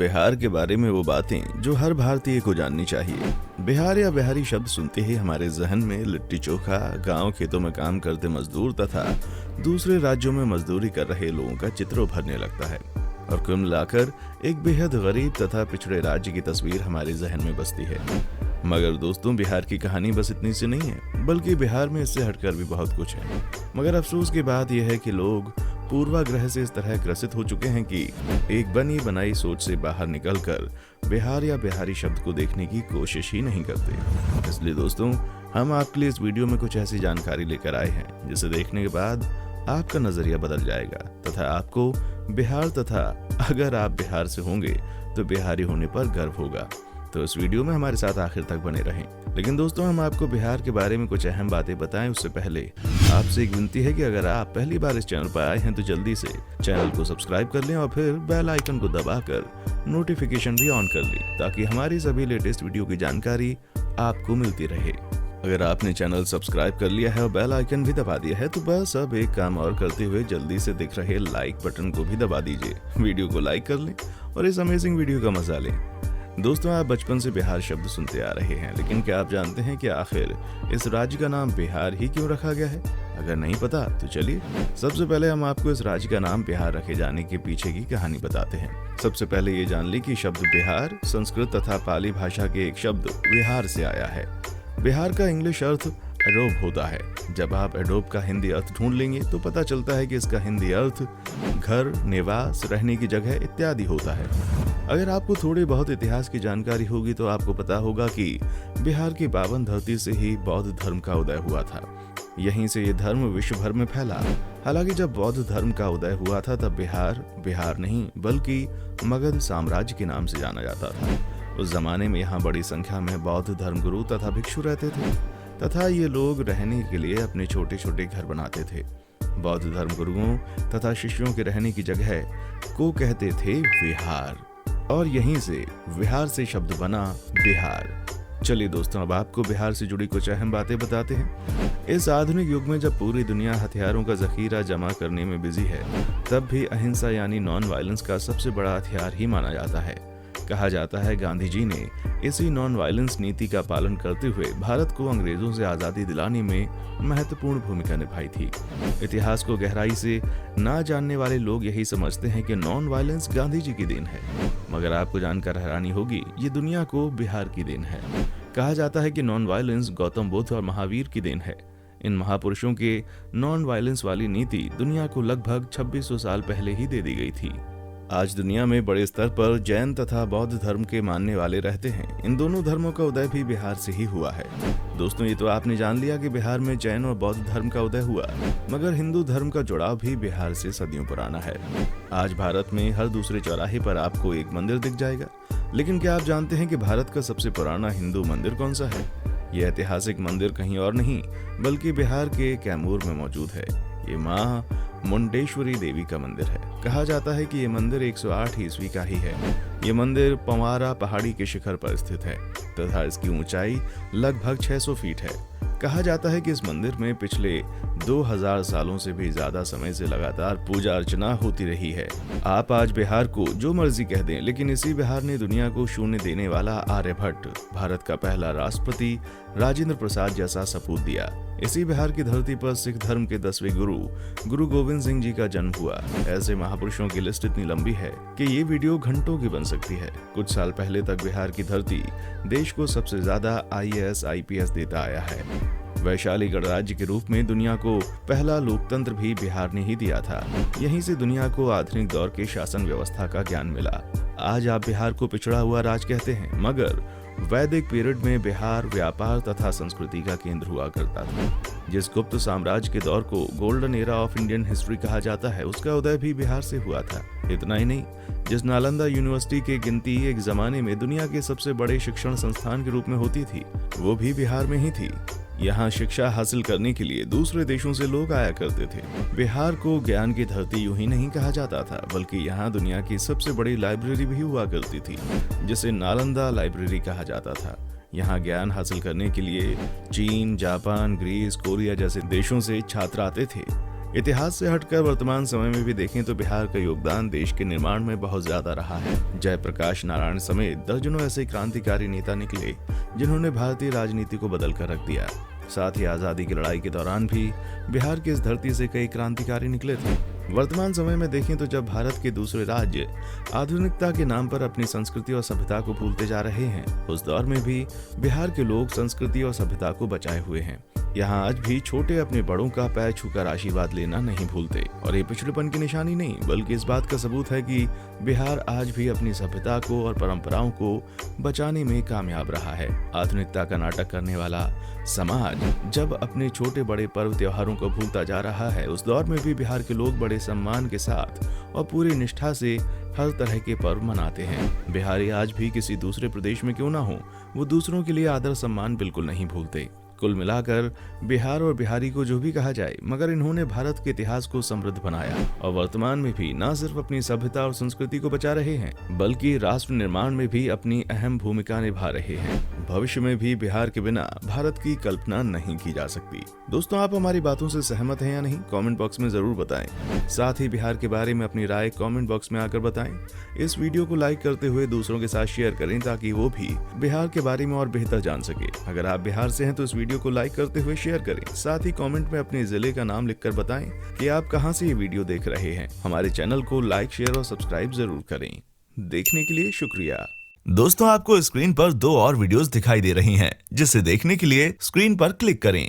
बिहार के बारे में वो बातें जो हर भारतीय को जाननी चाहिए। बिहार या बिहारी शब्द सुनते ही हमारे जहन में लिट्टी चोखा, गांव खेतों में काम करते मजदूर तथा दूसरे राज्यों में मजदूरी कर रहे लोगों का चित्र उभरने लगता है और कुल मिलाकर एक बेहद गरीब तथा पिछड़े राज्य की तस्वीर हमारे जहन में बसती है। मगर दोस्तों, बिहार की कहानी बस इतनी सी नहीं है, बल्कि बिहार में इससे हटकर भी बहुत कुछ है। मगर अफसोस की बात यह है कि लोग पूर्वाग्रह से इस तरह ग्रसित हो चुके हैं कि एक बनी बनाई सोच से बाहर निकलकर बिहार या बिहारी शब्द को देखने की कोशिश ही नहीं करते। इसलिए दोस्तों, हम आपके लिए इस वीडियो में कुछ ऐसी जानकारी लेकर आए हैं जिसे देखने के बाद आपका नजरिया बदल जाएगा तथा आपको बिहार तथा अगर आप बिहार से होंगे तो बिहारी होने पर गर्व होगा। तो इस वीडियो में हमारे साथ आखिर तक बने रहें। लेकिन दोस्तों, हम आपको बिहार के बारे में कुछ अहम बातें बताएं उससे पहले आपसे एक विनती है कि अगर आप पहली बार इस चैनल पर आए हैं तो जल्दी से चैनल को सब्सक्राइब कर लें और फिर बेल आइकन को दबाकर नोटिफिकेशन भी ऑन कर लें ताकि हमारी सभी लेटेस्ट वीडियो की जानकारी आपको मिलती रहे। अगर आपने चैनल सब्सक्राइब कर लिया है और बेल आइकन भी दबा दिया है तो बस अब एक काम और करते हुए जल्दी से दिख रहे लाइक बटन को भी दबा दीजिए। वीडियो को लाइक कर लें और इस अमेजिंग वीडियो का मजा लें। दोस्तों, आप बचपन से बिहार शब्द सुनते आ रहे हैं, लेकिन क्या आप जानते हैं कि आखिर इस राज्य का नाम बिहार ही क्यों रखा गया है? अगर नहीं पता तो चलिए सबसे पहले हम आपको इस राज्य का नाम बिहार रखे जाने के पीछे की कहानी बताते हैं। सबसे पहले ये जान ली कि शब्द बिहार संस्कृत तथा पाली भाषा के एक शब्द विहार से आया है। बिहार का इंग्लिश अर्थ एडोब होता है। जब आप एडोब का हिंदी अर्थ ढूंढ लेंगे तो पता चलता है कि इसका हिंदी अर्थ घर, निवास, रहने की जगह इत्यादि होता है। अगर आपको थोड़ी बहुत इतिहास की जानकारी होगी तो आपको पता होगा कि बिहार की पावन धरती से ही बौद्ध धर्म का उदय हुआ था। यहीं से ये धर्म विश्व भर में फैला। हालांकि जब बौद्ध धर्म का उदय हुआ था तब बिहार नहीं बल्कि मगध साम्राज्य के नाम से जाना जाता था। उस जमाने में यहाँ बड़ी संख्या में बौद्ध धर्मगुरु तथा भिक्षु रहते थे तथा ये लोग रहने के लिए अपने छोटे छोटे घर बनाते थे। बौद्ध धर्मगुरुओं तथा शिष्यों के रहने की जगह को कहते थे विहार और यहीं से विहार से शब्द बना बिहार। चलिए दोस्तों, अब आपको बिहार से जुड़ी कुछ अहम बातें बताते हैं। इस आधुनिक युग में जब पूरी दुनिया हथियारों का जखीरा जमा करने में बिजी है, तब भी अहिंसा यानी नॉन वायलेंस का सबसे बड़ा हथियार ही माना जाता है। कहा जाता है गांधी जी ने इसी नॉन वायलेंस नीति का पालन करते हुए भारत को अंग्रेजों से आजादी दिलाने में महत्वपूर्ण भूमिका निभाई थी। इतिहास को गहराई से ना जानने वाले लोग यही समझते हैं कि नॉन वायलेंस गांधी जी की देन है, मगर आपको जानकर हैरानी होगी ये दुनिया को बिहार की देन है। कहा जाता है कि नॉन वायलेंस गौतम बुद्ध और महावीर की देन है। इन महापुरुषों के नॉन वायलेंस वाली नीति दुनिया को लगभग 2600 साल पहले ही दे दी गई थी। आज दुनिया में बड़े स्तर पर जैन तथा बौद्ध धर्म के मानने वाले रहते हैं। इन दोनों धर्मों का उदय भी बिहार से ही हुआ है। दोस्तों, ये तो आपने जान लिया कि बिहार में जैन और बौद्ध धर्म का उदय हुआ, मगर हिंदू धर्म का जुड़ाव भी बिहार से सदियों पुराना है। आज भारत में हर दूसरे चौराहे पर आपको एक मंदिर दिख जाएगा। लेकिन क्या आप जानते हैं कि भारत का सबसे पुराना हिंदू मंदिर कौन सा है? यह ऐतिहासिक मंदिर कहीं और नहीं बल्कि बिहार के कैमूर में मौजूद है। ये माँ मुंडेश्वरी देवी का मंदिर है। कहा जाता है कि ये मंदिर 108 ईस्वी का ही है। ये मंदिर पंवारा पहाड़ी के शिखर पर स्थित है तथा इसकी ऊंचाई लगभग 600 फीट है। कहा जाता है कि इस मंदिर में पिछले 2000 सालों से भी ज्यादा समय से लगातार पूजा अर्चना होती रही है। आप आज बिहार को जो मर्जी कह दें, लेकिन इसी बिहार ने दुनिया को शून्य देने वाला आर्यभट्ट, भारत का पहला राष्ट्रपति राजेंद्र प्रसाद जैसा सपूत दिया। इसी बिहार की धरती पर सिख धर्म के 10वें गुरु गोविंद सिंह जी का जन्म हुआ। ऐसे महापुरुषों की लिस्ट इतनी लंबी है कि ये वीडियो घंटों की बन सकती है। कुछ साल पहले तक बिहार की धरती देश को सबसे ज्यादा IAS IPS देता आया है। वैशाली गणराज्य के रूप में दुनिया को पहला लोकतंत्र भी बिहार ने ही दिया था। यहीं से दुनिया को आधुनिक दौर के शासन व्यवस्था का ज्ञान मिला। आज आप बिहार को पिछड़ा हुआ राज्य कहते हैं, मगर वैदिक पीरियड में बिहार व्यापार तथा संस्कृति का केंद्र हुआ करता था। जिस गुप्त साम्राज्य के दौर को golden era of Indian history कहा जाता है, उसका उदय भी बिहार से हुआ था। इतना ही नहीं, जिस नालंदा यूनिवर्सिटी की गिनती एक जमाने में दुनिया के सबसे बड़े शिक्षण संस्थान के रूप में होती थी, वो भी बिहार में ही थी। यहाँ शिक्षा हासिल करने के लिए दूसरे देशों से लोग आया करते थे। बिहार को ज्ञान की धरती यूं ही नहीं कहा जाता था, बल्कि यहाँ दुनिया की सबसे बड़ी लाइब्रेरी भी हुआ करती थी, जिसे नालंदा लाइब्रेरी कहा जाता था। यहाँ ज्ञान हासिल करने के लिए चीन, जापान, ग्रीस, कोरिया जैसे देशों से छात्र आते थे। इतिहास से हटकर वर्तमान समय में भी देखें तो बिहार का योगदान देश के निर्माण में बहुत ज्यादा रहा है। जयप्रकाश नारायण समेत दर्जनों ऐसे क्रांतिकारी नेता निकले जिन्होंने भारतीय राजनीति को बदल कर रख दिया। साथ ही आजादी की लड़ाई के दौरान भी बिहार की इस धरती से कई क्रांतिकारी निकले थे। वर्तमान समय में देखें तो जब भारत के दूसरे राज्य आधुनिकता के नाम पर अपनी संस्कृति और सभ्यता को भूलते जा रहे हैं, उस दौर में भी बिहार के लोग संस्कृति और सभ्यता को बचाए हुए हैं। यहाँ आज भी छोटे अपने बड़ों का पैर छूकर आशीर्वाद लेना नहीं भूलते और ये पिछड़ेपन की निशानी नहीं बल्कि इस बात का सबूत है कि बिहार आज भी अपनी सभ्यता को और परंपराओं को बचाने में कामयाब रहा है। आधुनिकता का नाटक करने वाला समाज जब अपने छोटे बड़े पर्व त्योहारों को भूलता जा रहा है, उस दौर में भी बिहार के लोग बड़े सम्मान के साथ और पूरी निष्ठा से हर तरह के पर्व मनाते हैं। बिहारी आज भी किसी दूसरे प्रदेश में क्यों ना हो, वो दूसरों के लिए आदर सम्मान बिल्कुल नहीं भूलते। कुल मिलाकर बिहार और बिहारी को जो भी कहा जाए, मगर इन्होंने भारत के इतिहास को समृद्ध बनाया और वर्तमान में भी न सिर्फ अपनी सभ्यता और संस्कृति को बचा रहे हैं बल्कि राष्ट्र निर्माण में भी अपनी अहम भूमिका निभा रहे हैं। भविष्य में भी बिहार के बिना भारत की कल्पना नहीं की जा सकती। दोस्तों, आप हमारी बातों से सहमत हैं या नहीं, कमेंट बॉक्स में जरूर बताएं। साथ ही बिहार के बारे में अपनी राय कमेंट बॉक्स में आकर बताएं। इस वीडियो को लाइक करते हुए दूसरों के साथ शेयर करें ताकि वो भी बिहार के बारे में और बेहतर जान सके। अगर आप बिहार से हैं तो इस वीडियो को लाइक करते हुए शेयर करें। साथ ही कमेंट में अपने जिले का नाम लिखकर बताएं कि आप कहां से ये वीडियो देख रहे हैं। हमारे चैनल को लाइक, शेयर और सब्सक्राइब जरूर करें। देखने के लिए शुक्रिया। दोस्तों, आपको स्क्रीन पर 2 और वीडियोस दिखाई दे रही हैं, जिसे देखने के लिए स्क्रीन पर क्लिक करें।